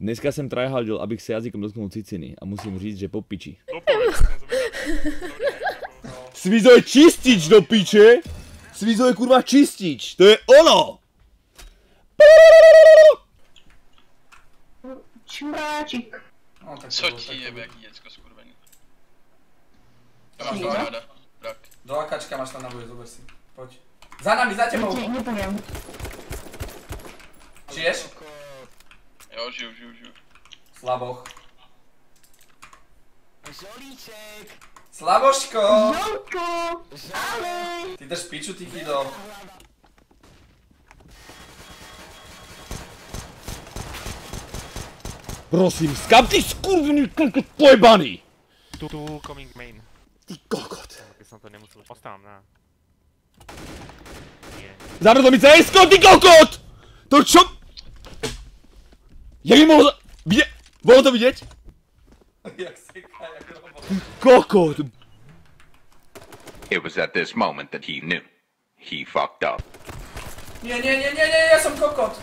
Dneska jsem tryhardil, abych se jazykem dotknul ciciny a musím říct, že po piči. Svizo je čistič do piče! Svizo je kurva čistič, to je ono! Čuráčik. Co ti jebe, jaký děcko skurvený. Máš ráda, tak. Do akačka máš tam na boji, zober si. Poď. Za nami, za tebou. Nepůjdem. Žiješ? Jo, žiju. Slaboch. Žolíček! Slaboško! Žolko! Ale! Ty drž piču, ty kido. Prosím, skam ty skurvený kokot pojebaný! Tu coming main. Ty kokot. By som to nemusel. Ostám, ne. Nie. Zamrzlo mi CS-ko, ty kokot! To čo? Jak mi mohlo vidět? Bolo to vidět? Jak seká, jak robot. Kokot! It was at this moment that he knew. He fucked up. Nie, ja som kokot.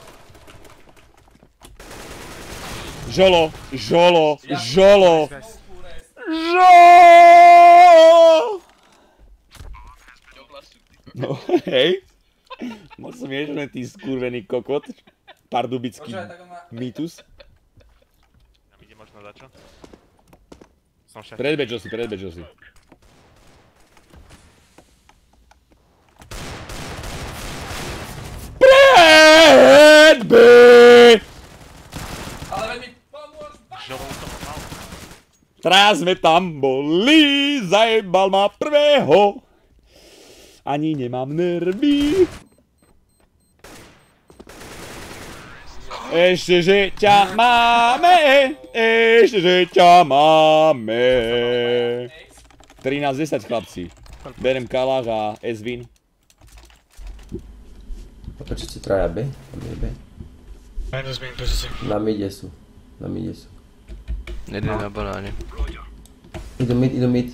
Žolo! Žolo! No, hej. Moc smiešný, ty skurvený kokot. Pardubický mýtus. Tam ide možno začo? Som šéf. Predbečo si. Ale veď mi pomôž. Žolou som mal. Teraz sme tam boli, zajebal ma prvého. Ani nemám nervy. Ešte, že ťa máme. 13-10 chlapci. Berem kaláš a Esvin. Počujte traja B? Na mide sú. Jeden na banáne. Idú mid.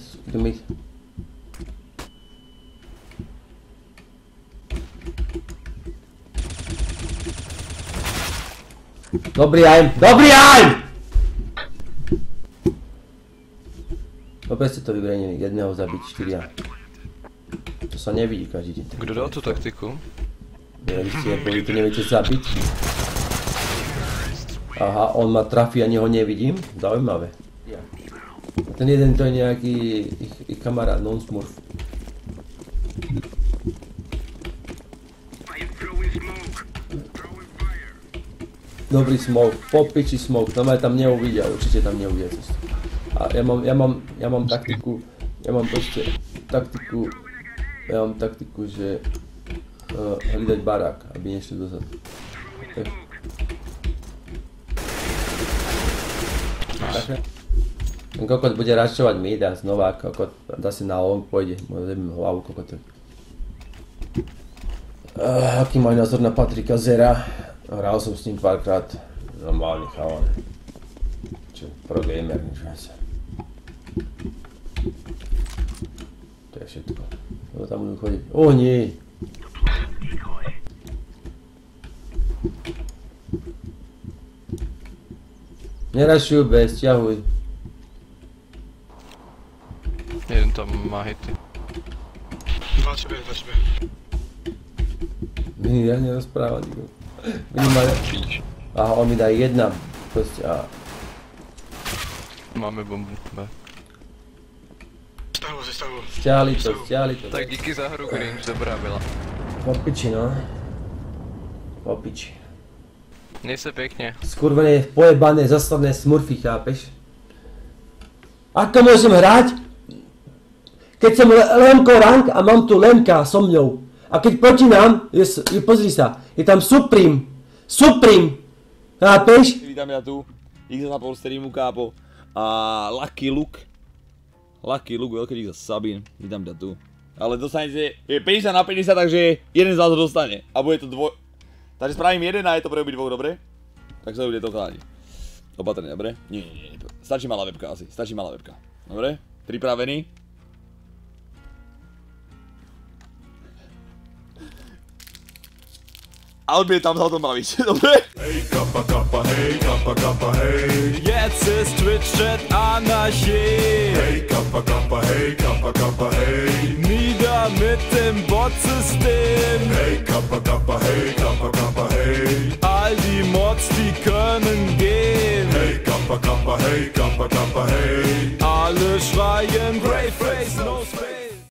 Dobrý aim! Dobre ste to vybrenili, jedného zabiť, 4. To sa nevidí každý deň. Kdo dal tú taktiku? Vy to neviete zabiť. Aha, on ma trafí, ani ho nevidím. Zaujímavé. Ten jeden to je nejaký ich kamarát, non-smurf. Dobrý smoke, po piči smoke, no ma tam neuvidia, určite tam neuvidia cestu. A ja mám taktiku, že hľadať barák, aby nešli dozadu. Ten kokot bude rašťovať mid a znova kokot zase na long pôjde, môže zabím hlavu kokotovi. Aký máš názor na Patrika Zera? Hral som s ním párkrát, normálny chalan. Čo, pro gamer, nič viac. To je všetko. Lebo tam budú chodiť. O nie! Nerašujú bez, ťahuj. Jeden tam má hity. 2 B. Ja nerozprávam nikto. Minimálne. Aha, on mi dá jedna. Proste a... Máme bombu. B. Stiahli to. Tak díky za hru, Grinch, dobrá byla. Po piči, no. Po piči. Nej se pekne. Skurvené, pojebané, zasladné smurfy, chápeš? Ako môžem hrať? Keď som Lemko rank a mám tu Lemka so mňou. A keď proti nám, pozri sa, je tam Supreme, chápeš? Vítam ja tu, X za pol streamu, kápo, a Lucky Luke, veľký dík za Sabin, vítam ťa tu. Ale dostanete, je 50 na 50, takže jeden z vás ho dostane, a bude to takže spravím jeden a je to pre obidvoch, dobre? Tak sa bude to chládiť. Opatrne, dobre? Nie, stačí malá webka asi, dobre? Pripravený? A odmietam sa o tom baviť, dobre? Jetzt ist Twitch-Chat Anarchie. Hey, Kappa, Kappa, hey, Kappa, Kappa, hey. Nieder mit dem Bot-System. Hey, Kappa, Kappa, hey, Kappa, Kappa, hey. All die Mods, die können gehen. Hey, Kappa, Kappa, hey, Kappa, Kappa, hey.